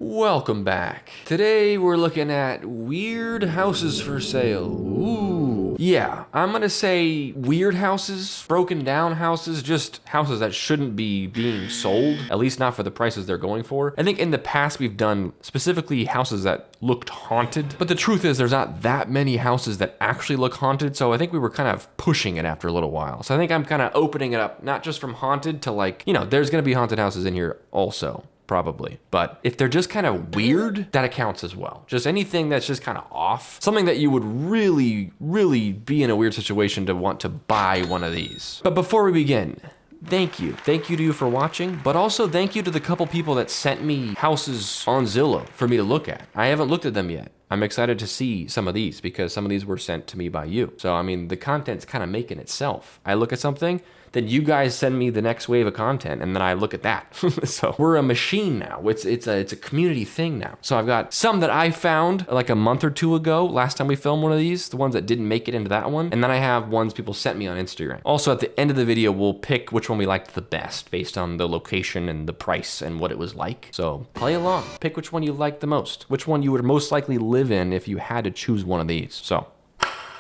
Welcome back. Today we're looking at weird houses for sale. Ooh. Yeah, I'm gonna say weird houses, broken down houses, just houses that shouldn't be being sold, at least not for the prices they're going for. I think in the past we've done specifically houses that looked haunted, but the truth is there's not that many houses that actually look haunted, so I think we were kind of pushing it after a little while. So I think I'm kind of opening it up, not just from haunted to like, you know, there's gonna be haunted houses in here also. Probably. But if they're just kind of weird, that accounts as well. Just anything that's just kind of off. Something that you would really be in a weird situation to want to buy one of these. But before we begin, thank you. Thank you to you for watching, but also thank you to the couple people that sent me houses on Zillow for me to look at. I haven't looked at them yet. I'm excited to see some of these because some of these were sent to me by you. So, I mean, the content's kind of making itself. I look at something, then you guys send me the next wave of content, and then I look at that. So we're a machine now. It's a community thing now. So I've got some that I found like a month or two ago, last time we filmed one of these, the ones that didn't make it into that one. And then I have ones people sent me on Instagram. Also, at the end of the video, we'll pick which one we liked the best based on the location and the price and what it was like. So play along, pick which one you like the most, which one you would most likely live in if you had to choose one of these. So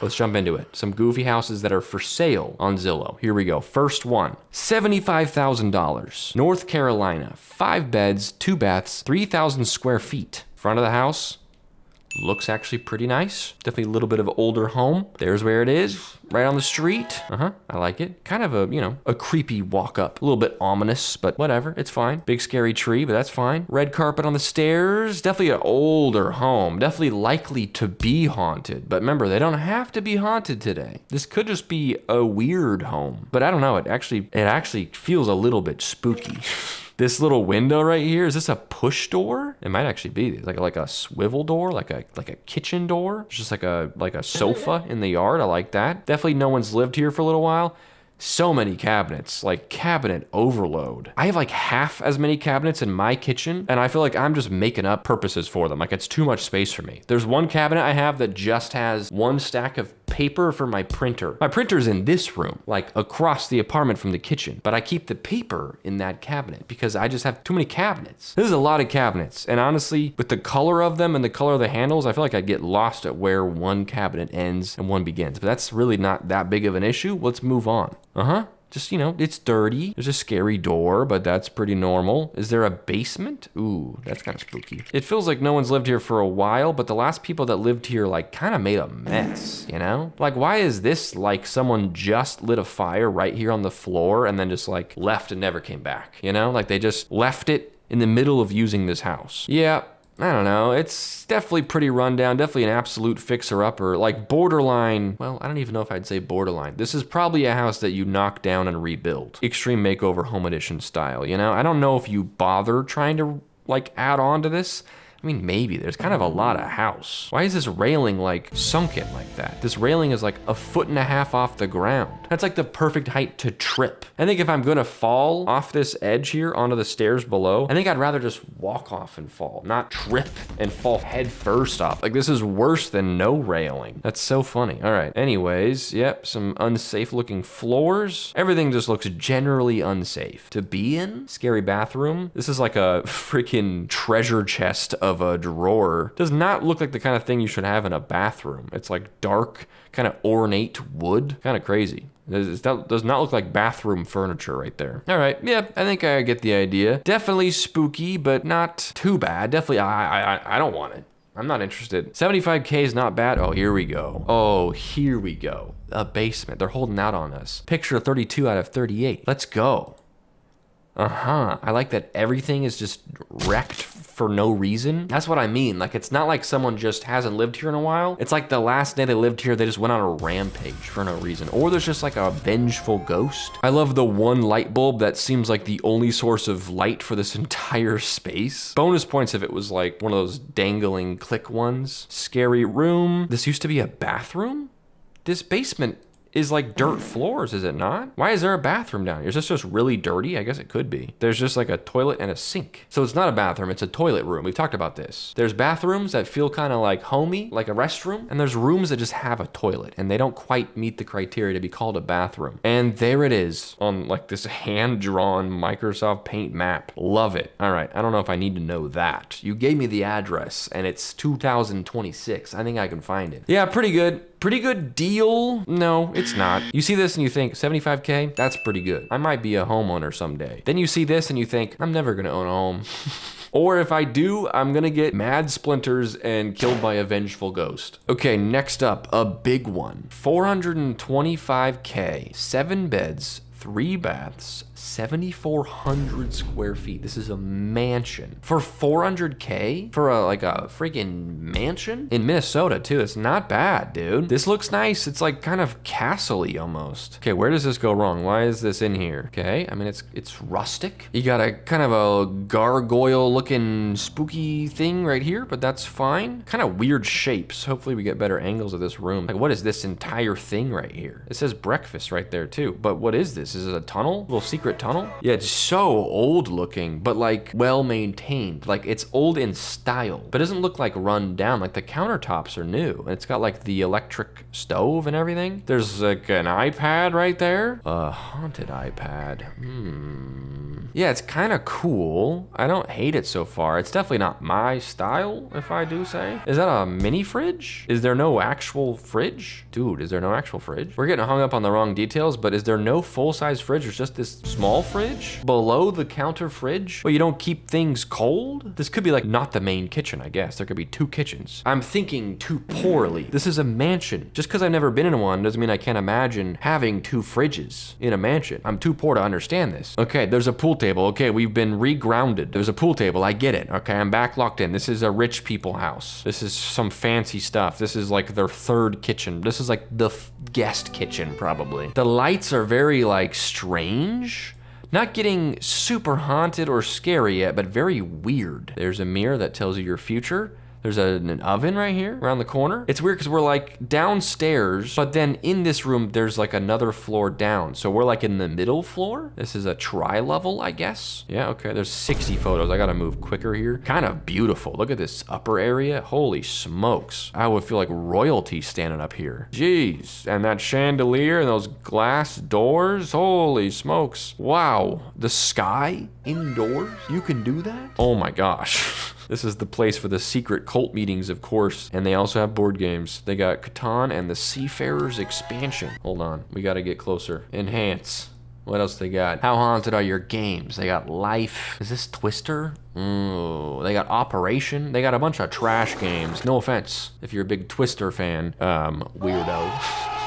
let's jump into it. Some goofy houses that are for sale on Zillow. Here we go. First one, $75,000. North Carolina, 5 beds, 2 baths, 3,000 square feet. Front of the house looks actually pretty nice. Definitely a little bit of older home. There's where it is, right on the street. I like it. Kind of a, you know, a creepy walk up. A little bit ominous, but whatever, it's fine. Big scary tree, but that's fine. Red carpet on the stairs. Definitely an older home. Definitely likely to be haunted. But remember, they don't have to be haunted today. This could just be a weird home. But I don't know, it actually feels a little bit spooky. This little window right here, is this a push door? It might actually be like a swivel door, like a kitchen door. It's just like a sofa in the yard. I like that. Definitely no one's lived here for a little while. So many cabinets, like cabinet overload. I have like half as many cabinets in my kitchen, and I feel like I'm just making up purposes for them. Like it's too much space for me. There's one cabinet I have that just has one stack of paper for my printer. My printer's in this room, like across the apartment from the kitchen, but I keep the paper in that cabinet because I just have too many cabinets. This is a lot of cabinets, and honestly, with the color of them and the color of the handles, I feel like I'd get lost at where one cabinet ends and one begins, but that's really not that big of an issue. Let's move on. Just, you know, it's dirty. There's a scary door, but that's pretty normal. Is there a basement? Ooh, that's kind of spooky. It feels like no one's lived here for a while, but the last people that lived here like kind of made a mess, you know? Like, why is this like someone just lit a fire right here on the floor and then just like left and never came back, you know? Like they just left it in the middle of using this house. Yeah. I don't know, it's definitely pretty rundown, definitely an absolute fixer-upper, like borderline, well, I don't even know if I'd say borderline. This is probably a house that you knock down and rebuild. Extreme Makeover Home Edition style, you know? I don't know if you bother trying to, like, add on to this. I mean, maybe. There's kind of a lot of house. Why is this railing like sunken like that? This railing is like 1.5 feet off the ground. That's like the perfect height to trip. I think if I'm gonna fall off this edge here onto the stairs below, I think I'd rather just walk off and fall, not trip and fall head first off. Like this is worse than no railing. That's so funny. All right, anyways, yep, some unsafe looking floors. Everything just looks generally unsafe to be in. Scary bathroom. This is like a freaking treasure chest of a drawer. Does not look like the kind of thing you should have in a bathroom. It's like dark, kind of ornate wood. Kind of crazy. It does not look like bathroom furniture right there. All right, yeah, I think I get the idea. Definitely spooky, but not too bad. Definitely, I don't want it. I'm not interested. 75K is not bad. Oh, here we go. Oh, here we go. A basement. They're holding out on us. Picture 32 out of 38. Let's go. I like that everything is just wrecked for no reason. That's what I mean. Like, it's not like someone just hasn't lived here in a while. It's like the last day they lived here, they just went on a rampage for no reason. Or there's just like a vengeful ghost. I love the one light bulb that seems like the only source of light for this entire space. Bonus points if it was like one of those dangling click ones. Scary room. This used to be a bathroom? This basement is like dirt floors, is it not? Why is there a bathroom down here? Is this just really dirty? I guess it could be. There's just like a toilet and a sink. So it's not a bathroom, it's a toilet room. We've talked about this. There's bathrooms that feel kind of like homey, like a restroom, and there's rooms that just have a toilet and they don't quite meet the criteria to be called a bathroom. And there it is on like this hand-drawn Microsoft Paint map. Love it. All right, I don't know if I need to know that. You gave me the address and it's 2026. I think I can find it. Yeah, pretty good. Pretty good deal. No, it's not. You see this and you think 75K? That's pretty good. I might be a homeowner someday. Then you see this and you think, I'm never gonna own a home. Or if I do, I'm gonna get mad splinters and killed by a vengeful ghost. Okay, next up, a big one. 425K, 7 beds, 3 baths, 7,400 square feet. This is a mansion. For 400K? For like a freaking mansion? In Minnesota too, it's not bad, dude. This looks nice. It's like kind of castle-y almost. Okay, where does this go wrong? Why is this in here? Okay, I mean, it's rustic. You got a kind of a gargoyle looking spooky thing right here, but that's fine. Kind of weird shapes. Hopefully we get better angles of this room. Like, what is this entire thing right here? It says breakfast right there too, but what is this? Is it a tunnel? A little secret tunnel? Yeah, it's so old looking, but like well maintained. Like it's old in style, but it doesn't look like run down. Like the countertops are new and it's got like the electric stove and everything. There's like an iPad right there. A haunted iPad. Yeah, it's kind of cool. I don't hate it so far. It's definitely not my style, if I do say. Is that a mini fridge? Is there no actual fridge? Dude, is there no actual fridge? We're getting hung up on the wrong details, but is there no full-size fridge? There's just this small fridge below the counter fridge? Well, you don't keep things cold? This could be like not the main kitchen, I guess. There could be 2 kitchens. I'm thinking too poorly. This is a mansion. Just because I've never been in one doesn't mean I can't imagine having 2 fridges in a mansion. I'm too poor to understand this. Okay, there's a pool table. Okay, we've been regrounded. There's a pool table. I get it. Okay, I'm back locked in. This is a rich people house. This is some fancy stuff. This is like their 3rd kitchen. This is like the guest kitchen, probably. The lights are very like strange. Not getting super haunted or scary yet, but very weird. There's a mirror that tells you your future. There's an oven right here around the corner. It's weird because we're like downstairs, but then in this room, there's like another floor down. So we're like in the middle floor. This is a tri-level, I guess. Yeah, okay, there's 60 photos. I gotta move quicker here. Kind of beautiful. Look at this upper area. Holy smokes. I would feel like royalty standing up here. Jeez, and that chandelier and those glass doors. Holy smokes. Wow, the sky indoors? You can do that? Oh my gosh. This is the place for the secret cult meetings, of course. And they also have board games. They got Catan and the Seafarers expansion. Hold on, we gotta get closer. Enhance. What else they got? How haunted are your games? They got Life. Is this Twister? Ooh, they got Operation. They got a bunch of trash games. No offense if you're a big Twister fan, weirdo.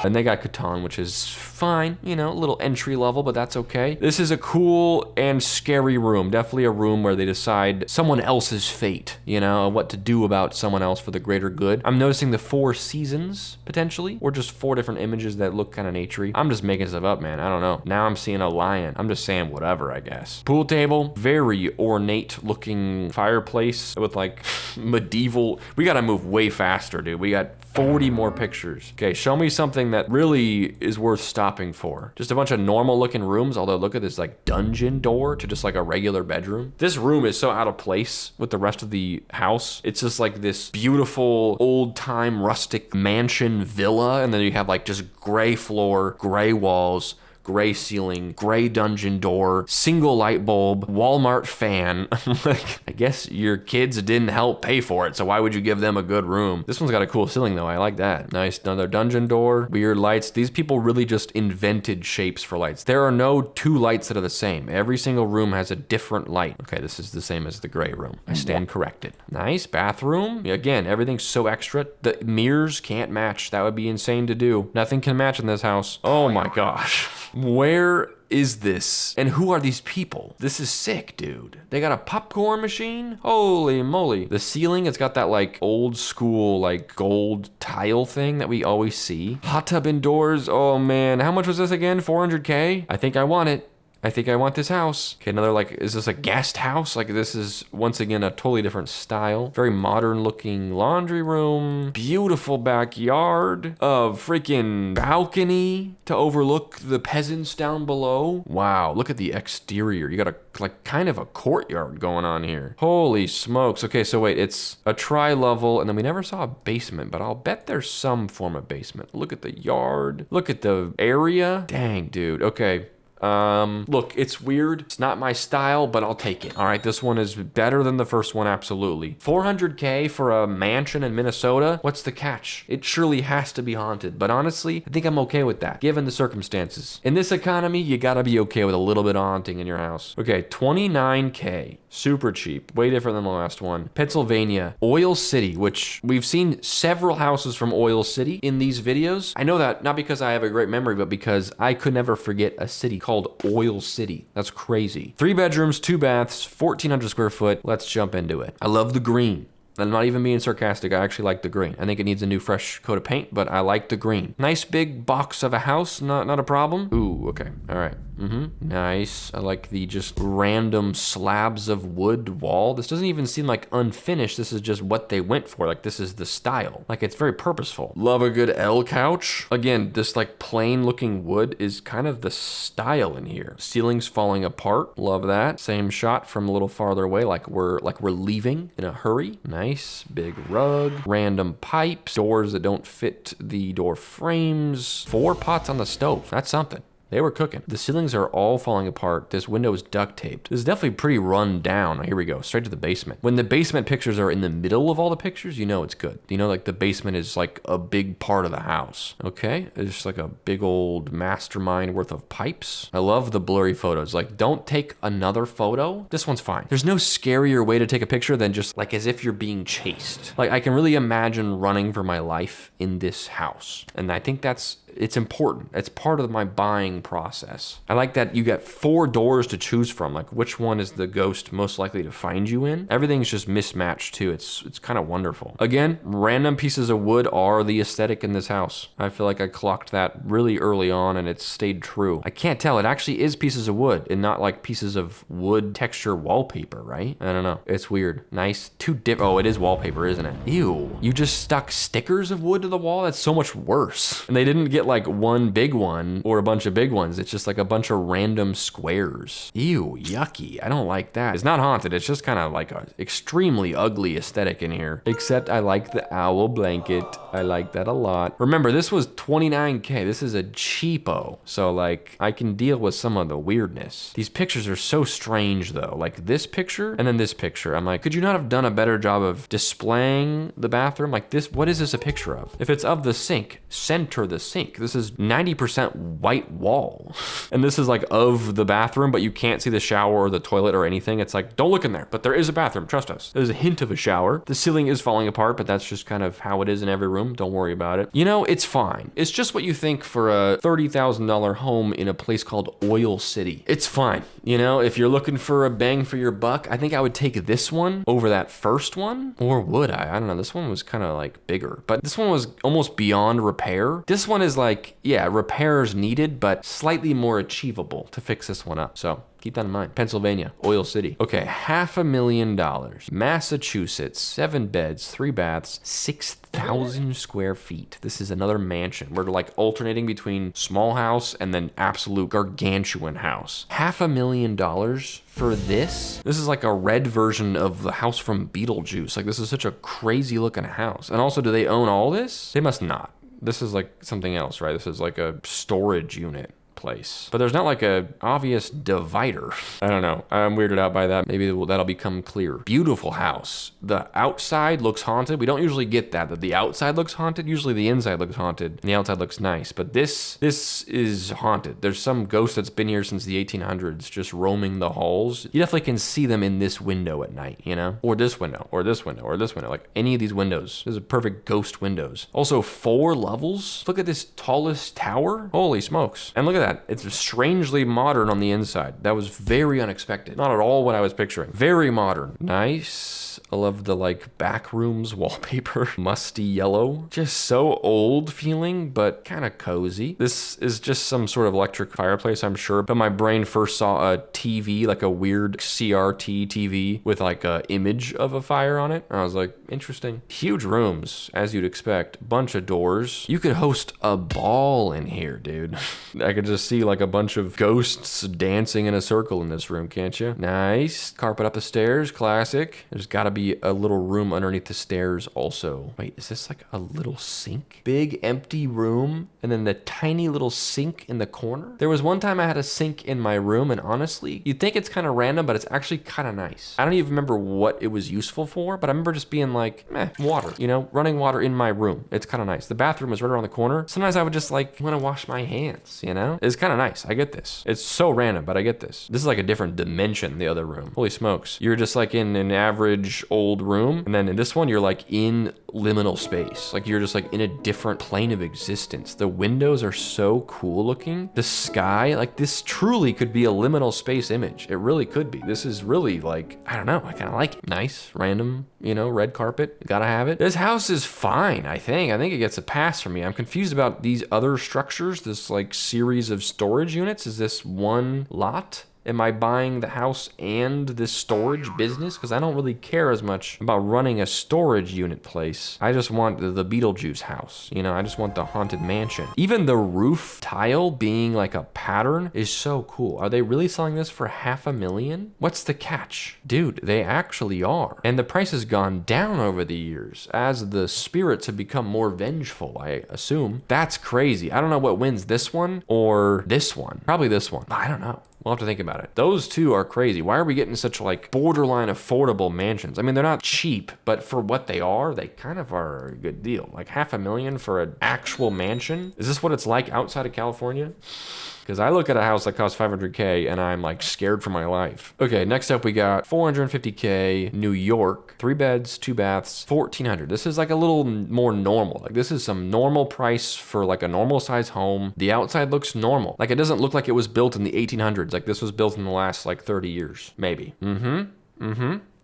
And they got Catan, which is fine, you know, a little entry level, but that's okay. This is a cool and scary room. Definitely a room where they decide someone else's fate, you know, what to do about someone else for the greater good. I'm noticing the 4 seasons, potentially, or just 4 different images that look kind of naturey. I'm just making stuff up, man. I don't know. Now I'm seeing a lion. I'm just saying whatever, I guess. Pool table, very ornate looking fireplace with like medieval. We gotta move way faster, dude. We got 40 more pictures. Okay, show me something that really is worth stopping for. Just a bunch of normal looking rooms, although look at this like dungeon door to just like a regular bedroom. This room is so out of place with the rest of the house. It's just like this beautiful old time rustic mansion villa, and then you have like just gray floor, gray walls, gray ceiling, gray dungeon door, single light bulb, Walmart fan. Like, I guess your kids didn't help pay for it, so why would you give them a good room? This one's got a cool ceiling though, I like that. Nice, another dungeon door, weird lights. These people really just invented shapes for lights. There are no 2 lights that are the same. Every single room has a different light. Okay, this is the same as the gray room. I stand corrected. Nice, bathroom. Again, everything's so extra. The mirrors can't match. That would be insane to do. Nothing can match in this house. Oh my gosh. Where is this? And who are these people? This is sick, dude. They got a popcorn machine? Holy moly. The ceiling, it's got that like old school like gold tile thing that we always see. Hot tub indoors. Oh man, how much was this again? 400K? I think I want it. I think I want this house. Okay, another like, is this a guest house? Like this is once again a totally different style. Very modern looking laundry room. Beautiful backyard. A freaking balcony to overlook the peasants down below. Wow, look at the exterior. You got a like kind of a courtyard going on here. Holy smokes. Okay, so wait, it's a tri-level and then we never saw a basement, but I'll bet there's some form of basement. Look at the yard. Look at the area. Dang, dude. Okay. Look, it's weird. It's not my style, but I'll take it. All right, this one is better than the first one, absolutely. 400K for a mansion in Minnesota? What's the catch? It surely has to be haunted, but honestly, I think I'm okay with that, given the circumstances. In this economy, you gotta be okay with a little bit of haunting in your house. Okay, 29K. Super cheap, way different than the last one. Pennsylvania, Oil City, which we've seen several houses from Oil City in these videos. I know that not because I have a great memory, but because I could never forget a city called Oil City. That's crazy. 3 bedrooms, 2 baths, 1,400 square foot. Let's jump into it. I love the green. I'm not even being sarcastic. I actually like the green. I think it needs a new fresh coat of paint, but I like the green. Nice big box of a house. Not a problem. Ooh, okay. All right. Nice. I like the just random slabs of wood wall. This doesn't even seem like unfinished. This is just what they went for. Like this is the style. Like it's very purposeful. Love a good L couch. Again, this like plain looking wood is kind of the style in here. Ceilings falling apart. Love that. Same shot from a little farther away. Like we're leaving in a hurry. Nice. Big rug. Random pipes. Doors that don't fit the door frames. 4 pots on the stove. That's something. They were cooking. The ceilings are all falling apart. This window is duct taped. This is definitely pretty run down. Here we go, straight to the basement. When the basement pictures are in the middle of all the pictures, you know it's good. You know, like the basement is like a big part of the house. Okay, it's just like a big old mastermind worth of pipes. I love the blurry photos. Like, don't take another photo. This one's fine. There's no scarier way to take a picture than just like as if you're being chased. Like I can really imagine running for my life in this house. And I think it's important. It's part of my buying process. I like that you got 4 doors to choose from. Like which one is the ghost most likely to find you in? Everything's just mismatched too. It's kind of wonderful. Again, random pieces of wood are the aesthetic in this house. I feel like I clocked that really early on and it's stayed true. I can't tell. It actually is pieces of wood and not like pieces of wood texture wallpaper, right? I don't know. It's weird. Nice. Oh, it is wallpaper, isn't it? Ew. You just stuck stickers of wood to the wall? That's so much worse. And they didn't get like one big one or a bunch of big ones. It's just like a bunch of random squares. Ew, yucky. I don't like that. It's not haunted. It's just kind of like a extremely ugly aesthetic in here. Except I like the owl blanket. I like that a lot. Remember, this was 29K. This is a cheapo. So like I can deal with some of the weirdness. These pictures are so strange though. Like this picture and then this picture. I'm like, could you not have done a better job of displaying the bathroom? Like this, what is this a picture of? If it's of the sink, center the sink. This is 90% white wall. And this is like of the bathroom, but you can't see the shower or the toilet or anything. It's like, don't look in there, but there is a bathroom, trust us. There's a hint of a shower. The ceiling is falling apart, but that's just kind of how it is in every room. Don't worry about it. You know, it's fine. It's just what you think for a $30,000 home in a place called Oil City. It's fine. You know, if you're looking for a bang for your buck, I think I would take this one over that first one. Or would I? I don't know. This one was kind of like bigger, but this one was almost beyond repair. This one is like, yeah, repairs needed, but slightly more achievable to fix this one up. So keep that in mind. Pennsylvania, Oil City. Okay, $500,000. Massachusetts, 7 beds, 3 baths, 6,000 square feet. This is another mansion. We're like alternating between small house and then absolute gargantuan house. $500,000 for this? This is like a red version of the house from Beetlejuice. Like this is such a crazy looking house. And also, do they own all this? They must not. This is like something else, right? This is like a storage unit place, but there's not like a obvious divider. I don't know. I'm weirded out by that. Maybe that'll become clear. Beautiful house. The outside looks haunted. We don't usually get that the outside looks haunted. Usually the inside looks haunted and the outside looks nice, but this is haunted. There's some ghost that's been here since the 1800s just roaming the halls. You definitely can see them in this window at night, you know, or this window or this window or this window, like any of these windows. This is perfect ghost windows. Also 4 levels. Look at this tallest tower. Holy smokes. And look at that. that. It's strangely modern on the inside. That was very unexpected. Not at all what I was picturing. Very modern. Nice. I love the like back rooms wallpaper. Musty yellow. Just so old feeling, but kind of cozy. This is just some sort of electric fireplace, I'm sure. But my brain first saw a TV, like a weird CRT TV with like a image of a fire on it. I was like, interesting. Huge rooms, as you'd expect. Bunch of doors. You could host a ball in here, dude. I could just see like a bunch of ghosts dancing in a circle in this room, can't you? Nice. Carpet up the stairs, classic. There's gotta be a little room underneath the stairs also. Wait, is this like a little sink? Big empty room, and then the tiny little sink in the corner? There was one time I had a sink in my room, and honestly, you'd think it's kind of random, but it's actually kind of nice. I don't even remember what it was useful for, but I remember just being like, meh, water, you know, running water in my room. It's kind of nice. The bathroom is right around the corner. Sometimes I would just like want to wash my hands, you know? It's kind of nice. I get this. It's so random, but I get this. This is like a different dimension, the other room. Holy smokes. You're just like in an average old room, and then in this one, you're like in liminal space. Like you're just like in a different plane of existence. The windows are so cool looking. The sky, like this truly could be a liminal space image. It really could be. This is really like, I don't know, I kind of like it. Nice, random, you know, red carpet. Gotta have it. This house is fine, I think. I think it gets a pass for me. I'm confused about these other structures, this like series of storage units. Is this one lot? Am I buying the house and this storage business? Because I don't really care as much about running a storage unit place. I just want the Beetlejuice house. You know, I just want the haunted mansion. Even the roof tile being like a pattern is so cool. Are they really selling this for $500,000? What's the catch? Dude, they actually are. And the price has gone down over the years as the spirits have become more vengeful, I assume. That's crazy. I don't know what wins, this one or this one. Probably this one. I don't know. We'll have to think about it. Those two are crazy. Why are we getting such like borderline affordable mansions? I mean, they're not cheap, but for what they are, they kind of are a good deal. Like $500,000 for an actual mansion? Is this what it's like outside of California? Because I look at a house that costs $500K and I'm like scared for my life. Okay, next up we got $450K, New York, 3 beds, 2 baths, $1,400. This is like a little more normal. Like this is some normal price for like a normal size home. The outside looks normal. Like it doesn't look like it was built in the 1800s. Like this was built in the last like 30 years, maybe.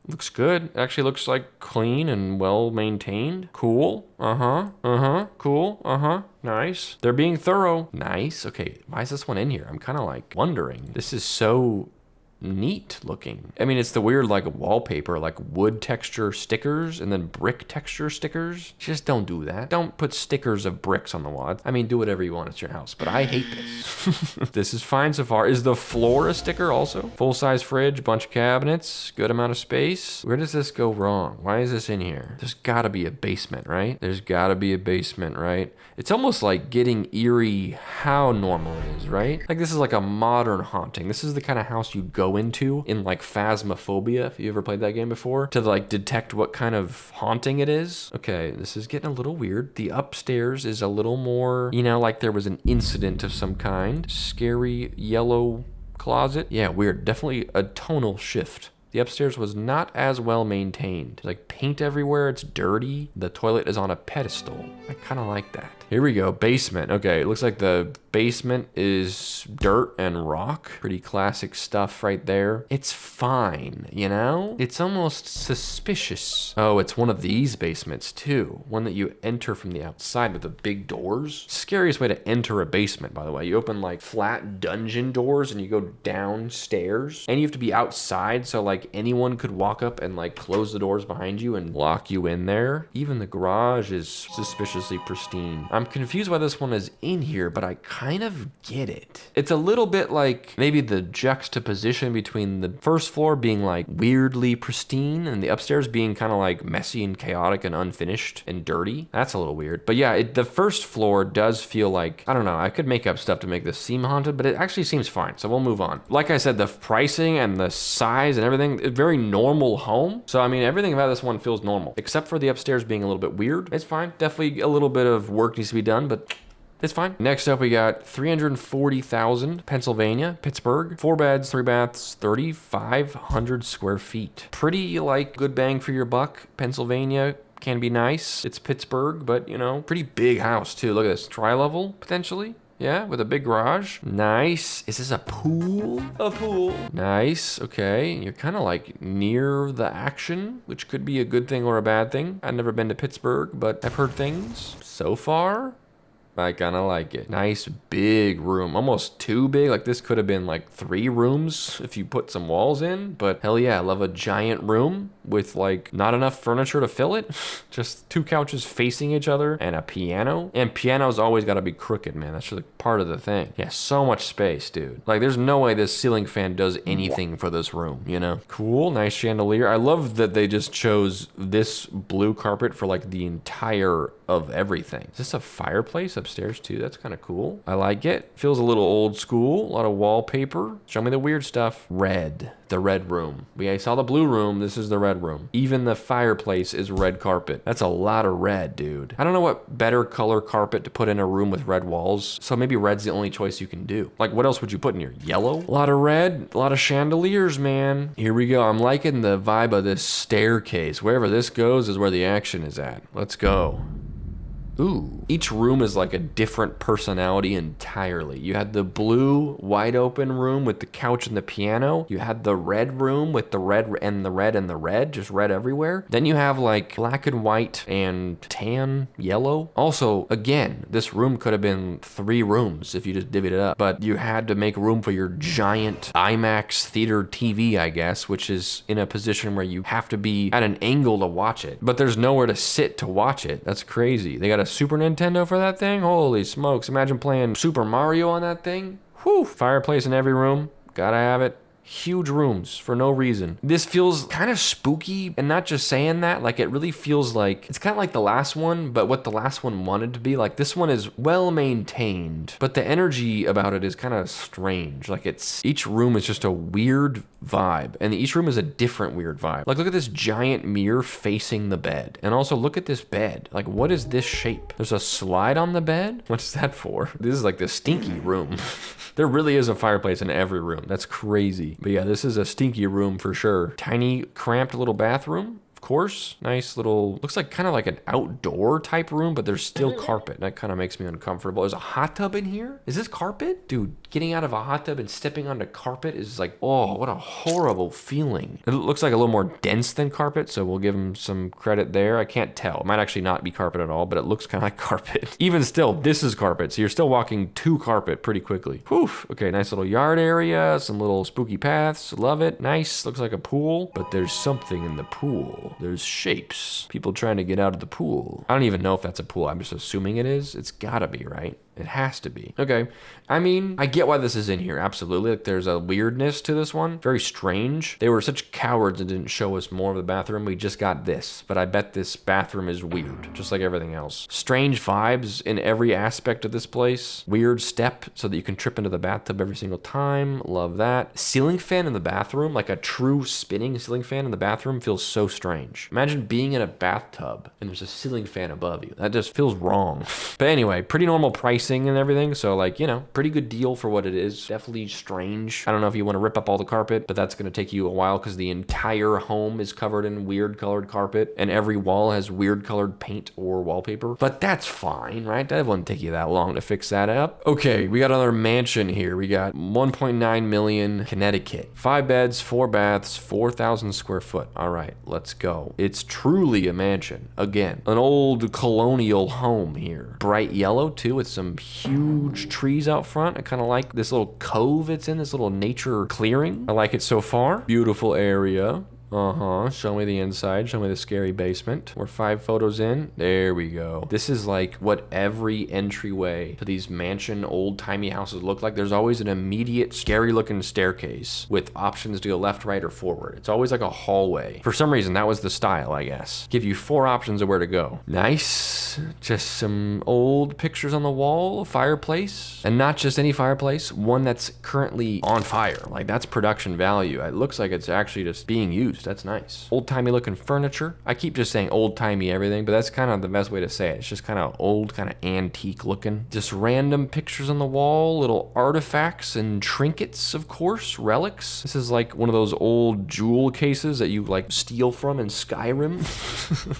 Looks good. It actually looks like clean and well maintained. Cool. Cool. Nice. They're being thorough. Nice. Okay, why is this one in here? I'm kind of like wondering. This is so neat looking. I mean, it's the weird like wallpaper, like wood texture stickers and then brick texture stickers. Just don't do that. Don't put stickers of bricks on the wall. I mean, do whatever you want. It's your house, but I hate this. This is fine so far. Is the floor a sticker also? Full-size fridge, bunch of cabinets, good amount of space. Where does this go wrong? Why is this in here? There's gotta be a basement, right? There's gotta be a basement, right? It's almost like getting eerie how normal it is, right? Like this is like a modern haunting. This is the kind of house you go into in like Phasmophobia, if you ever played that game before, to like detect what kind of haunting it is. Okay, this is getting a little weird. The upstairs is a little more, you know, like there was an incident of some kind. Scary yellow closet. Yeah, weird. Definitely a tonal shift. The upstairs was not as well maintained. Like paint everywhere, it's dirty. The toilet is on a pedestal. I kind of like that. Here we go, basement. Okay, it looks like the basement is dirt and rock. Pretty classic stuff right there. It's fine, you know? It's almost suspicious. Oh, it's one of these basements too. One that you enter from the outside with the big doors. Scariest way to enter a basement, by the way. You open like flat dungeon doors and you go downstairs. And you have to be outside, so like anyone could walk up and like close the doors behind you and lock you in there. Even the garage is suspiciously pristine. I'm confused why this one is in here, but I kind of get it. It's a little bit like maybe the juxtaposition between the first floor being like weirdly pristine and the upstairs being kind of like messy and chaotic and unfinished and dirty. That's a little weird. But yeah, the first floor does feel like, I don't know, I could make up stuff to make this seem haunted, but it actually seems fine. So we'll move on. Like I said, the pricing and the size and everything, a very normal home. So I mean, everything about this one feels normal, except for the upstairs being a little bit weird. It's fine. Definitely a little bit of work needs to be done, but it's fine. Next up, we got 340,000, Pennsylvania, Pittsburgh. 4 beds, 3 baths, 3,500 square feet. Pretty like good bang for your buck. Pennsylvania can be nice. It's Pittsburgh, but you know, pretty big house too. Look at this, tri-level potentially. Yeah, with a big garage. Nice. Is this a pool? A pool. Nice. Okay. You're kind of like near the action, which could be a good thing or a bad thing. I've never been to Pittsburgh, but I've heard things. So far, I kind of like it. Nice big room, almost too big. Like this could have been like 3 rooms if you put some walls in, but hell yeah, I love a giant room with like not enough furniture to fill it. Just 2 couches facing each other and a piano. And piano's always gotta be crooked, man. That's just like part of the thing. Yeah, so much space, dude. Like there's no way this ceiling fan does anything for this room, you know? Cool, nice chandelier. I love that they just chose this blue carpet for like the entire of everything. Is this a fireplace upstairs too? That's kind of cool. I like it. Feels a little old school. A lot of wallpaper. Show me the weird stuff. Red. The red room. I saw the blue room. This is the red room. Even the fireplace is red carpet. That's a lot of red, dude. I don't know what better color carpet to put in a room with red walls. So maybe red's the only choice you can do. Like what else would you put in here? Yellow? A lot of red. A lot of chandeliers, man. Here we go. I'm liking the vibe of this staircase. Wherever this goes is where the action is at. Let's go. Ooh. Each room is like a different personality entirely. You had the blue, wide open room with the couch and the piano. You had the red room with the red and the red and the red, just red everywhere. Then you have like black and white and tan, yellow. Also, again, this room could have been 3 rooms if you just divvied it up. But you had to make room for your giant IMAX theater TV, I guess, which is in a position where you have to be at an angle to watch it. But there's nowhere to sit to watch it. That's crazy. They got a Super Nintendo for that thing? Holy smokes. Imagine playing Super Mario on that thing. Whew. Fireplace in every room. Gotta have it. Huge rooms for no reason. This feels kind of spooky, and not just saying that, like it really feels like, it's kind of like the last one, but what the last one wanted to be. Like this one is well maintained, but the energy about it is kind of strange. Like each room is just a weird vibe, and each room is a different weird vibe. Like look at this giant mirror facing the bed, and also look at this bed. Like what is this shape? There's a slide on the bed? What's that for? This is like the stinky room. There really is a fireplace in every room. That's crazy. But yeah, this is a stinky room for sure. Tiny, cramped little bathroom. Course. Nice little, looks like kind of like an outdoor type room, but there's still carpet. That kind of makes me uncomfortable. There's a hot tub in here. Is this carpet? Dude, getting out of a hot tub and stepping onto carpet is like, oh, what a horrible feeling. It looks like a little more dense than carpet, so we'll give him some credit there. I can't tell. It might actually not be carpet at all, but it looks kind of like carpet. Even still, this is carpet, so you're still walking to carpet pretty quickly. Whew. Okay, nice little yard area, some little spooky paths. Love it. Nice. Looks like a pool, but there's something in the pool. There's shapes. People trying to get out of the pool. I don't even know if that's a pool. I'm just assuming it is. It's gotta be, right? It has to be. Okay. I mean, I get why this is in here. Absolutely. Like, there's a weirdness to this one. Very strange. They were such cowards and didn't show us more of the bathroom. We just got this. But I bet this bathroom is weird, just like everything else. Strange vibes in every aspect of this place. Weird step so that you can trip into the bathtub every single time. Love that. Ceiling fan in the bathroom, like a true spinning ceiling fan in the bathroom, feels so strange. Imagine being in a bathtub and there's a ceiling fan above you. That just feels wrong. But anyway, pretty normal pricing and everything, so like, you know, pretty good deal for what it is. Definitely strange. I don't know if you want to rip up all the carpet, but that's going to take you a while because the entire home is covered in weird colored carpet and every wall has weird colored paint or wallpaper, but that's fine, right? That wouldn't take you that long to fix that up. Okay, we got another mansion here. We got 1.9 million Connecticut, 5 beds, 4 baths, 4,000 square foot. All right, let's go. It's truly a mansion. Again, an old colonial home here. Bright yellow too, with some huge trees out front. I kind of like this little cove it's in, this little nature clearing. I like it so far. Beautiful area. Show me the inside. Show me the scary basement. We're 5 photos in. There we go. This is like what every entryway to these mansion old-timey houses look like. There's always an immediate scary looking staircase with options to go left, right, or forward. It's always like a hallway. For some reason, that was the style, I guess. Give you 4 options of where to go. Nice. Just some old pictures on the wall, a fireplace. And not just any fireplace, one that's currently on fire. Like that's production value. It looks like it's actually just being used. That's nice. Old-timey looking furniture. I keep just saying old-timey everything, but that's kind of the best way to say it. It's just kind of old, kind of antique looking. Just random pictures on the wall, little artifacts and trinkets, of course, relics. This is like one of those old jewel cases that you like steal from in Skyrim.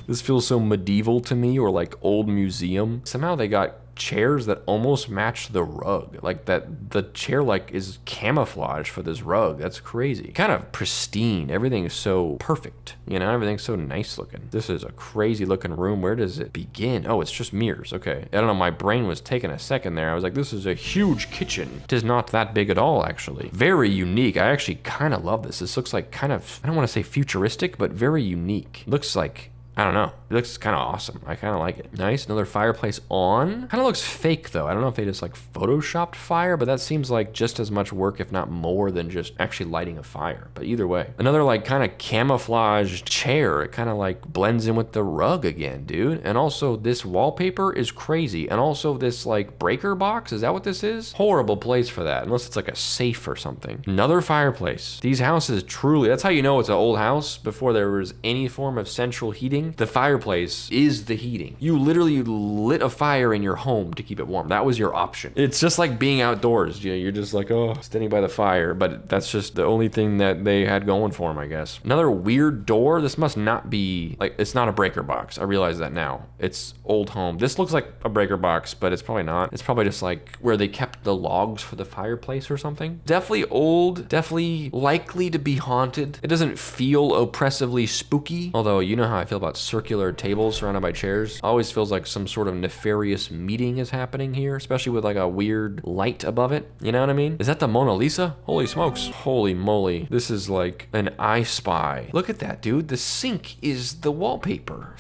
This feels so medieval to me, or like old museum. Somehow they got chairs that almost match the rug. Like that, the chair like is camouflage for this rug. That's crazy. Kind of pristine. Everything is so perfect. You know, everything's so nice looking. This is a crazy looking room. Where does it begin? Oh, it's just mirrors. Okay. I don't know. My brain was taking a second there. I was like, this is a huge kitchen. It is not that big at all, actually. Very unique. I actually kind of love this. This looks like kind of, I don't want to say futuristic, but very unique. Looks like, I don't know. It looks kind of awesome. I kind of like it. Nice. Another fireplace on. Kind of looks fake though. I don't know if they just like photoshopped fire, but that seems like just as much work, if not more, than just actually lighting a fire. But either way, another like kind of camouflaged chair. It kind of like blends in with the rug again, dude. And also this wallpaper is crazy. And also this like breaker box. Is that what this is? Horrible place for that. Unless it's like a safe or something. Another fireplace. These houses truly, that's how you know it's an old house before there was any form of central heating. The fireplace is the heating. You literally lit a fire in your home to keep it warm. That was your option. It's just like being outdoors. You know, you're just like, oh, standing by the fire, but that's just the only thing that they had going for them, I guess. Another weird door. This must not be like, it's not a breaker box. I realize that now. It's old home. This looks like a breaker box, but it's probably not. It's probably just like where they kept the logs for the fireplace or something. Definitely old, definitely likely to be haunted. It doesn't feel oppressively spooky, although you know how I feel about circular tables surrounded by chairs. Always feels like some sort of nefarious meeting is happening here, especially with like a weird light above it. You know what I mean? Is that the Mona Lisa? Holy smokes. Holy moly. This is like an I Spy. Look at that, dude. The sink is the wallpaper.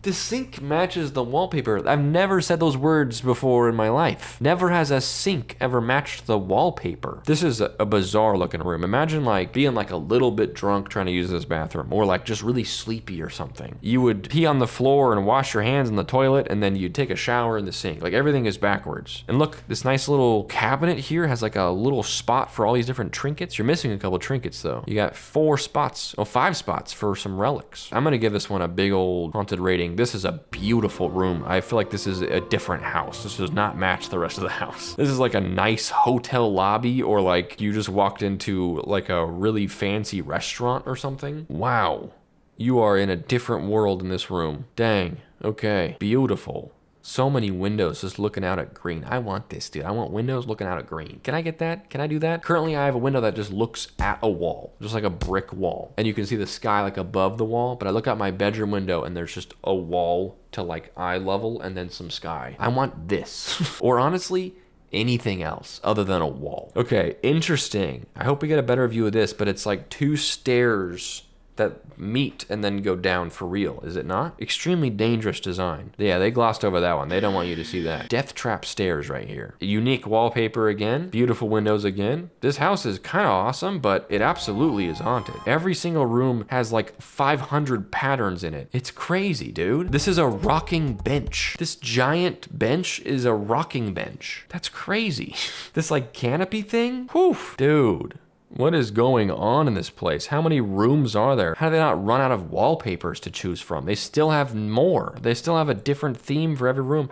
The sink matches the wallpaper. I've never said those words before in my life. Never has a sink ever matched the wallpaper. This is a bizarre looking room. Imagine like being like a little bit drunk trying to use this bathroom, or like just really sleepy or something. You would pee on the floor and wash your hands in the toilet, and then you'd take a shower in the sink. Like everything is backwards. And look, this nice little cabinet here has like a little spot for all these different trinkets. You're missing a couple trinkets though. You got 5 spots for some relics. I'm gonna give this one a big old haunted rating. This is a beautiful room. I feel like this is a different house. This does not match the rest of the house. This is like a nice hotel lobby, or like you just walked into like a really fancy restaurant or something. Wow. You are in a different world in this room. Dang. Okay. Beautiful. So many windows just looking out at green. I want this, dude. I want windows looking out at green. Can I get that? Can I do that? Currently, I have a window that just looks at a wall, just like a brick wall. And you can see the sky like above the wall, but I look out my bedroom window and there's just a wall to like eye level and then some sky. I want this. Or honestly, anything else other than a wall. Okay, interesting. I hope we get a better view of this, but it's like 2 stairs that meet and then go down for real, is it not? Extremely dangerous design. Yeah, they glossed over that one. They don't want you to see that. Death trap stairs right here. Unique wallpaper again. Beautiful windows again. This house is kind of awesome, but it absolutely is haunted. Every single room has like 500 patterns in it. It's crazy, dude. This is a rocking bench. This giant bench is a rocking bench. That's crazy. This like canopy thing? Whew, dude. What is going on in this place? How many rooms are there? How do they not run out of wallpapers to choose from? They still have more. They still have a different theme for every room.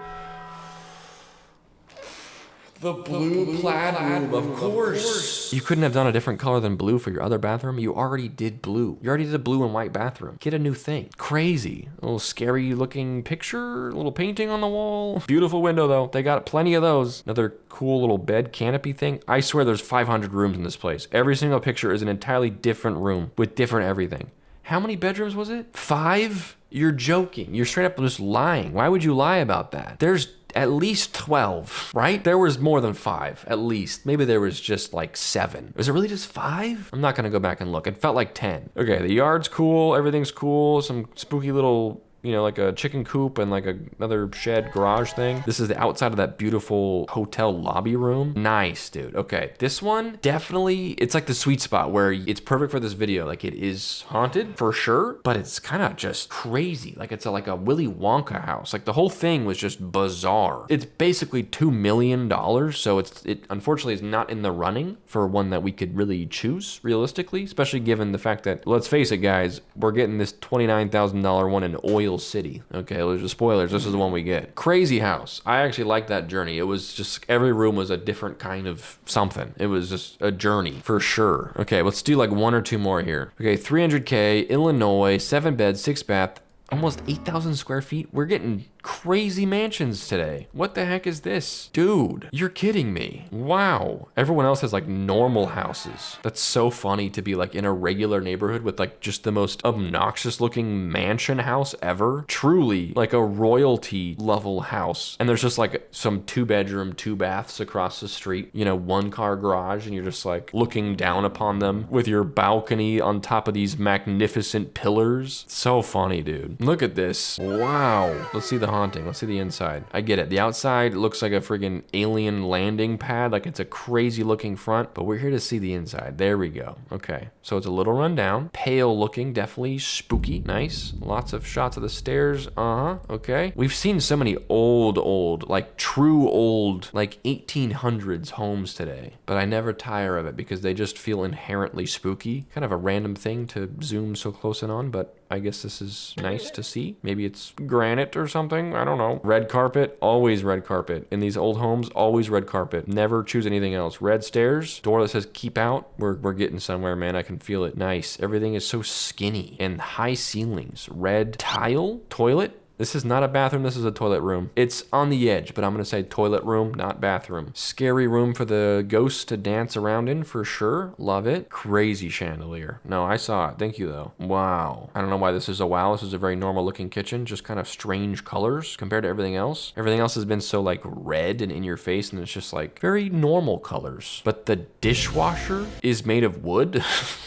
The blue plaid room, of course. You couldn't have done a different color than blue for your other bathroom. You already did blue. You already did a blue and white bathroom. Get a new thing. Crazy. A little scary looking picture, a little painting on the wall. Beautiful window though. They got plenty of those. Another cool little bed canopy thing. I swear there's 500 rooms in this place. Every single picture is an entirely different room with different everything. How many bedrooms was it? 5? You're joking. You're straight up just lying. Why would you lie about that? There's at least 12, right? There was more than 5, at least. Maybe there was just like 7. Was it really just 5? I'm not gonna go back and look. It felt like 10. Okay, the yard's cool, everything's cool, some spooky little, you know, like a chicken coop and like another shed garage thing. This is the outside of that beautiful hotel lobby room. Nice, dude. Okay, this one, definitely, it's like the sweet spot where it's perfect for this video. Like it is haunted for sure, but it's kind of just crazy. Like it's like a Willy Wonka house. Like the whole thing was just bizarre. It's basically $2 million. So it unfortunately is not in the running for one that we could really choose realistically, especially given the fact that, let's face it guys, we're getting this $29,000 one in Oil City. Okay, there's the spoilers. This is the one we get. Crazy house. I actually liked that journey. It was just, every room was a different kind of something. It was just a journey for sure. Okay, let's do like 1 or 2 more here. Okay, 300K, Illinois, 7 beds, 6 bath, almost 8,000 square feet. We're getting crazy mansions today. What the heck is this? Dude, you're kidding me. Wow. Everyone else has like normal houses. That's so funny to be like in a regular neighborhood with like just the most obnoxious looking mansion house ever. Truly like a royalty level house. And there's just like some 2-bedroom, 2 baths across the street, you know, 1-car garage, and you're just like looking down upon them with your balcony on top of these magnificent pillars. So funny, dude. Look at this. Wow. Let's see the haunting. Let's see the inside. I get it. The outside looks like a friggin' alien landing pad. Like it's a crazy looking front, but we're here to see the inside. There we go. Okay. So it's a little run down. Pale looking, definitely spooky. Nice. Lots of shots of the stairs. Okay. We've seen so many old, like true old, like 1800s homes today, but I never tire of it because they just feel inherently spooky. Kind of a random thing to zoom so close in on, but I guess this is nice to see. Maybe it's granite or something. I don't know. Red carpet, always red carpet. In these old homes, always red carpet. Never choose anything else. Red stairs, door that says keep out. We're getting somewhere, man. I can feel it. Nice. Everything is so skinny and high ceilings. Red tile, toilet. This is not a bathroom, this is a toilet room. It's on the edge, but I'm gonna say toilet room, not bathroom. Scary room for the ghosts to dance around in for sure. Love it. Crazy chandelier. No, I saw it. Thank you though. Wow. I don't know why this is a wow. This is a very normal looking kitchen, just kind of strange colors compared to everything else. Everything else has been so like red and in your face, and it's just like very normal colors. But the dishwasher is made of wood.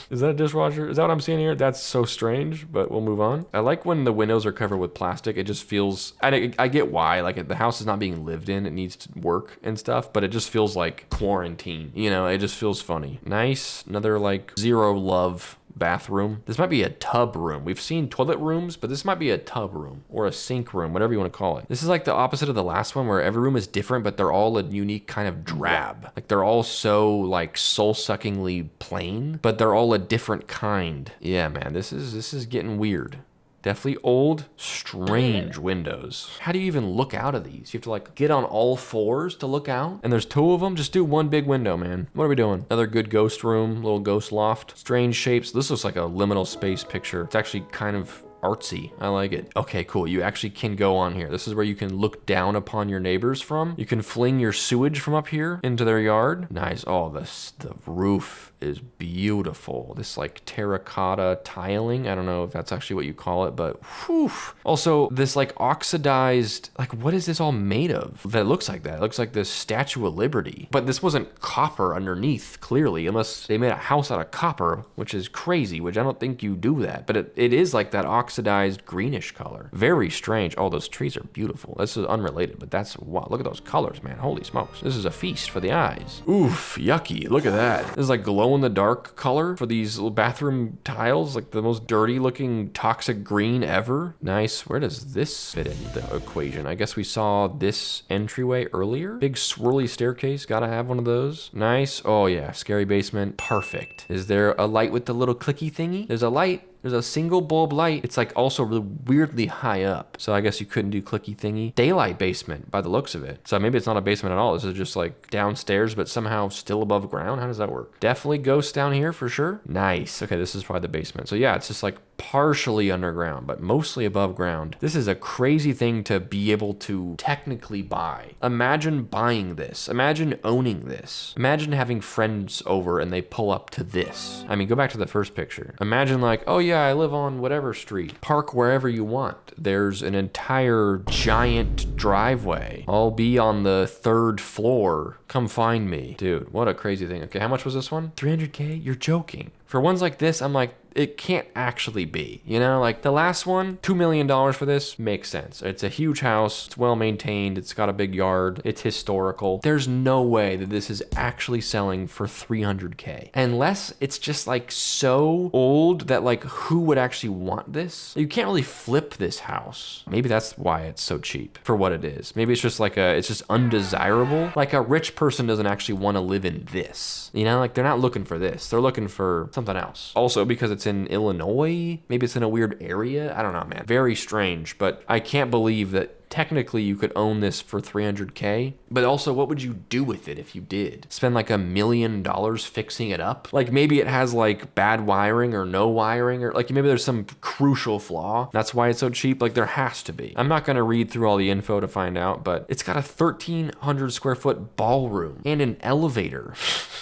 Is that a dishwasher? Is that what I'm seeing here? That's so strange, but we'll move on. I like when the windows are covered with plastic. It just feels, I get why, like the house is not being lived in, it needs to work and stuff, but it just feels like quarantine, you know, it just feels funny. Nice, another like zero love bathroom. This might be a tub room. We've seen toilet rooms, but this might be a tub room or a sink room, whatever you want to call it. This is like the opposite of the last one where every room is different, but they're all a unique kind of drab. Like they're all so like soul-suckingly plain, but they're all a different kind. Yeah, man, this is getting weird. Definitely old, strange windows. How do you even look out of these? You have to like get on all fours to look out? And there's 2 of them? Just do one big window, man. What are we doing? Another good ghost room, little ghost loft. Strange shapes. This looks like a liminal space picture. It's actually kind of artsy. I like it. Okay, cool. You actually can go on here. This is where you can look down upon your neighbors from. You can fling your sewage from up here into their yard. Nice. Oh, the roof is beautiful. This like terracotta tiling. I don't know if that's actually what you call it, but whew. Also, this like oxidized, like what is this all made of that looks like that? It looks like the Statue of Liberty. But this wasn't copper underneath, clearly, unless they made a house out of copper, which is crazy, which I don't think you do that. But it is like that oxidized greenish color. Very strange. Oh, those trees are beautiful. This is unrelated, but that's, wow, look at those colors, man. Holy smokes. This is a feast for the eyes. Oof, yucky. Look at that. This is like glow in the dark color for these little bathroom tiles, like the most dirty looking toxic green ever. Nice. Where does this fit in the equation? I guess we saw this entryway earlier. Big swirly staircase. Gotta have one of those. Nice. Oh yeah. Scary basement. Perfect. Is there a light with the little clicky thingy? There's a light. There's a single bulb light. It's like also really weirdly high up. So I guess you couldn't do clicky thingy. Daylight basement by the looks of it. So maybe it's not a basement at all. This is just like downstairs, but somehow still above ground. How does that work? Definitely ghosts down here for sure. Nice. Okay, this is probably the basement. So yeah, it's just like partially underground, but mostly above ground. This is a crazy thing to be able to technically buy. Imagine buying this. Imagine owning this. Imagine having friends over and they pull up to this. I mean, go back to the first picture. Imagine like, oh yeah, I live on whatever street. Park wherever you want. There's an entire giant driveway. I'll be on the 3rd floor. Come find me. Dude, what a crazy thing. Okay, how much was this one? 300K? You're joking. For ones like this, I'm like, it can't actually be, you know, like the last one, $2 million for this makes sense. It's a huge house. It's well maintained. It's got a big yard. It's historical. There's no way that this is actually selling for 300K unless it's just like so old that like who would actually want this? You can't really flip this house. Maybe that's why it's so cheap for what it is. Maybe it's just like it's just undesirable. Like a rich person doesn't actually want to live in this, you know, like they're not looking for this. They're looking for something else. Also because it's in Illinois, maybe it's in a weird area. I don't know, man. Very strange, but I can't believe that technically you could own this for 300K, but also what would you do with it if you did? Spend like $1 million fixing it up? Like maybe it has like bad wiring or no wiring, or like maybe there's some crucial flaw. That's why it's so cheap. Like there has to be. I'm not gonna read through all the info to find out, but it's got a 1,300 square foot ballroom and an elevator.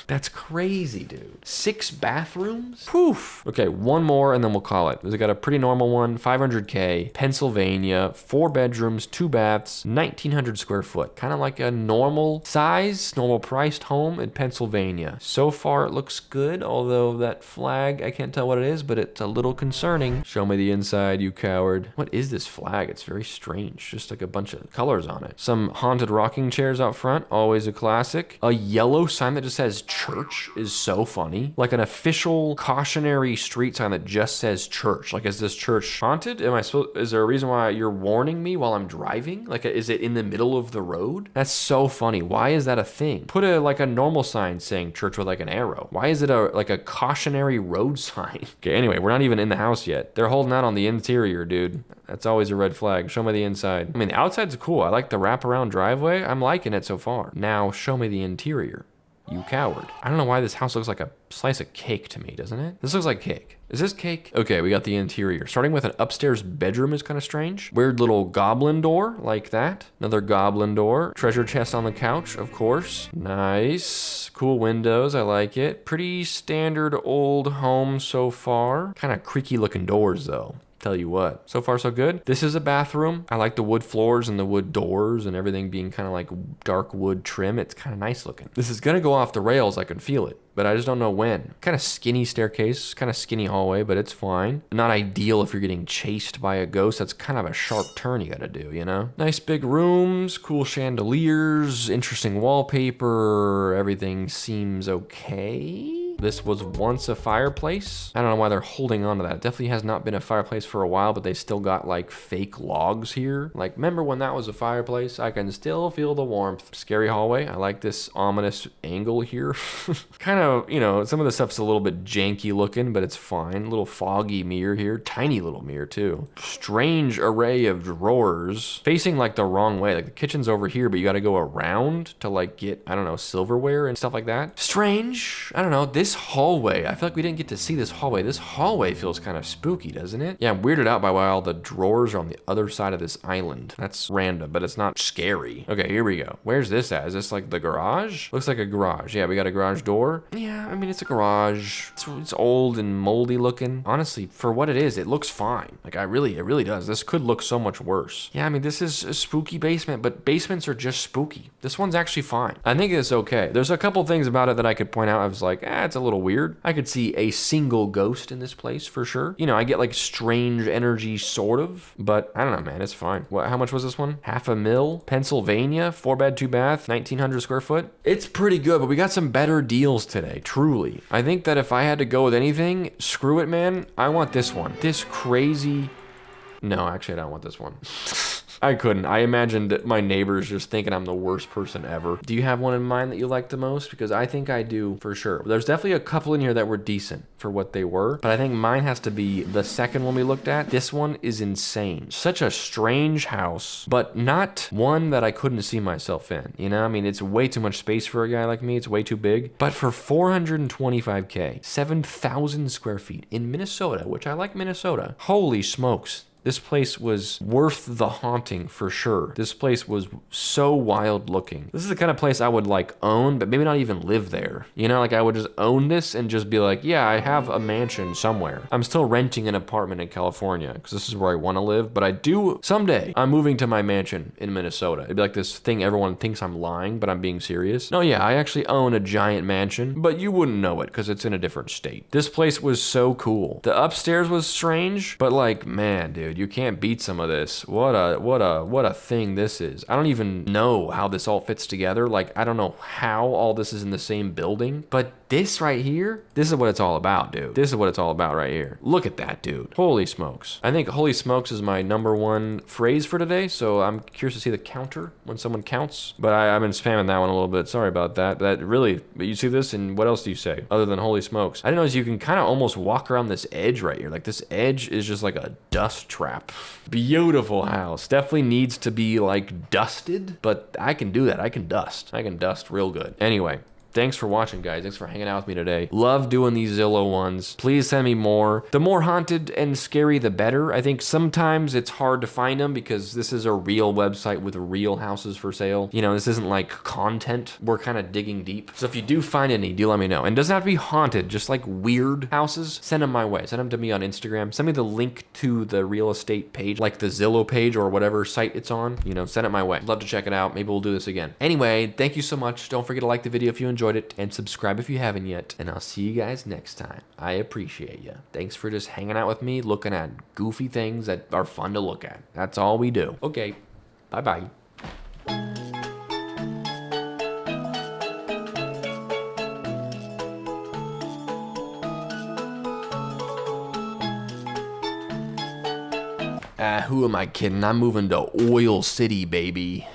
That's crazy, dude. 6 bathrooms? Poof. Okay, one more and then we'll call it. It's got a pretty normal one, 500K, Pennsylvania, 4 bedrooms, 2 baths, 1,900 square foot. Kind of like a normal size, normal priced home in Pennsylvania. So far it looks good, although that flag, I can't tell what it is, but it's a little concerning. Show me the inside, you coward. What is this flag? It's very strange. Just like a bunch of colors on it. Some haunted rocking chairs out front, always a classic. A yellow sign that just says church is so funny. Like an official cautionary street sign that just says church. Like, is this church haunted? Is there a reason why you're warning me while I'm driving? Like, is it in the middle of the road? That's so funny. Why is that a thing? Put like a normal sign saying church with like an arrow. Why is it like a cautionary road sign? Okay, anyway, we're not even in the house yet. They're holding out on the interior, dude. That's always a red flag. Show me the inside. I mean, the outside's cool. I like the wraparound driveway. I'm liking it so far. Now, show me the interior. You coward. I don't know why this house looks like a slice of cake to me, doesn't it? This looks like cake. Is this cake? Okay, we got the interior. Starting with an upstairs bedroom is kind of strange. Weird little goblin door like that. Another goblin door. Treasure chest on the couch, of course. Nice. Cool windows, I like it. Pretty standard old home so far. Kind of creaky looking doors though. Tell you what, so far so good. This is a bathroom. I like the wood floors and the wood doors and everything being kind of like dark wood trim. It's kind of nice looking. This is gonna go off the rails, I can feel it, but I just don't know when. Kind of skinny staircase, kind of skinny hallway, but it's fine. Not ideal if you're getting chased by a ghost. That's kind of a sharp turn you gotta do, you know? Nice big rooms, cool chandeliers, interesting wallpaper. Everything seems okay. This was once a fireplace. I don't know why they're holding on to that. It definitely has not been a fireplace for a while, but they still got like fake logs here. Like, remember when that was a fireplace? I can still feel the warmth. Scary hallway. I like this ominous angle here. Kind of, you know, some of the stuff's a little bit janky looking, but it's fine. Little foggy mirror here. Tiny little mirror too. Strange array of drawers facing like the wrong way. Like the kitchen's over here, but you got to go around to like get, I don't know, silverware and stuff like that. Strange. I don't know. This hallway, I feel like we didn't get to see this hallway. This hallway feels kind of spooky, doesn't it? Yeah, I'm weirded out by why all the drawers are on the other side of this island. That's random, but it's not scary. Okay, here we go. Where's this at? Is this like the garage? Looks like a garage. Yeah, we got a garage door. Yeah, I mean, it's a garage. It's old and moldy looking. Honestly, for what it is, it looks fine. Like, it really does. This could look so much worse. Yeah, I mean, this is a spooky basement, but basements are just spooky. This one's actually fine. I think it's okay. There's a couple things about it that I could point out. I was like, it's a little weird. I could see a single ghost in this place for sure. You know, I get like strange energy sort of, but I don't know, man, it's fine. How much was this one? $500,000, Pennsylvania, 4 bed, 2 bath, 1,900 square foot. It's pretty good, but we got some better deals today, truly. I think that if I had to go with anything, screw it, man. I want this one. This crazy... No, actually, I don't want this one. I couldn't. I imagined my neighbors just thinking I'm the worst person ever. Do you have one in mind that you like the most? Because I think I do for sure. There's definitely a couple in here that were decent for what they were, but I think mine has to be the second one we looked at. This one is insane. Such a strange house, but not one that I couldn't see myself in. You know, I mean, it's way too much space for a guy like me. It's way too big. But for $425K, 7,000 square feet in Minnesota, which I like Minnesota, holy smokes. This place was worth the haunting for sure. This place was so wild looking. This is the kind of place I would like own, but maybe not even live there. You know, like I would just own this and just be like, yeah, I have a mansion somewhere. I'm still renting an apartment in California because this is where I want to live, but I do, someday, I'm moving to my mansion in Minnesota. It'd be like this thing everyone thinks I'm lying, but I'm being serious. No, yeah, I actually own a giant mansion, but you wouldn't know it because it's in a different state. This place was so cool. The upstairs was strange, but like, man, dude. You can't beat some of this. What a thing this is. I don't even know how this all fits together. Like, I don't know how all this is in the same building, but this right here, this is what it's all about, dude. This is what it's all about right here. Look at that, dude. Holy smokes. I think holy smokes is my #1 phrase for today, so I'm curious to see the counter when someone counts. But I've been spamming that one a little bit. Sorry about that. But you see this, and what else do you say other than holy smokes? I didn't know you can kind of almost walk around this edge right here. Like, this edge is just like a dust trap. Beautiful house. Definitely needs to be like dusted, but I can do that. I can dust real good. Anyway, thanks for watching, guys. Thanks for hanging out with me today. Love doing these Zillow ones. Please send me more. The more haunted and scary, the better. I think sometimes it's hard to find them because this is a real website with real houses for sale. You know, this isn't like content. We're kind of digging deep. So if you do find any, do let me know. And it doesn't have to be haunted, just like weird houses. Send them my way. Send them to me on Instagram. Send me the link to the real estate page, like the Zillow page or whatever site it's on. You know, send it my way. Love to check it out. Maybe we'll do this again. Anyway, thank you so much. Don't forget to like the video if you enjoyed it, and subscribe if you haven't yet, and I'll see you guys next time. I appreciate you. Thanks for just hanging out with me, looking at goofy things that are fun to look at. That's all we do. Okay, bye-bye. Who am I kidding? I'm moving to Oil City, baby.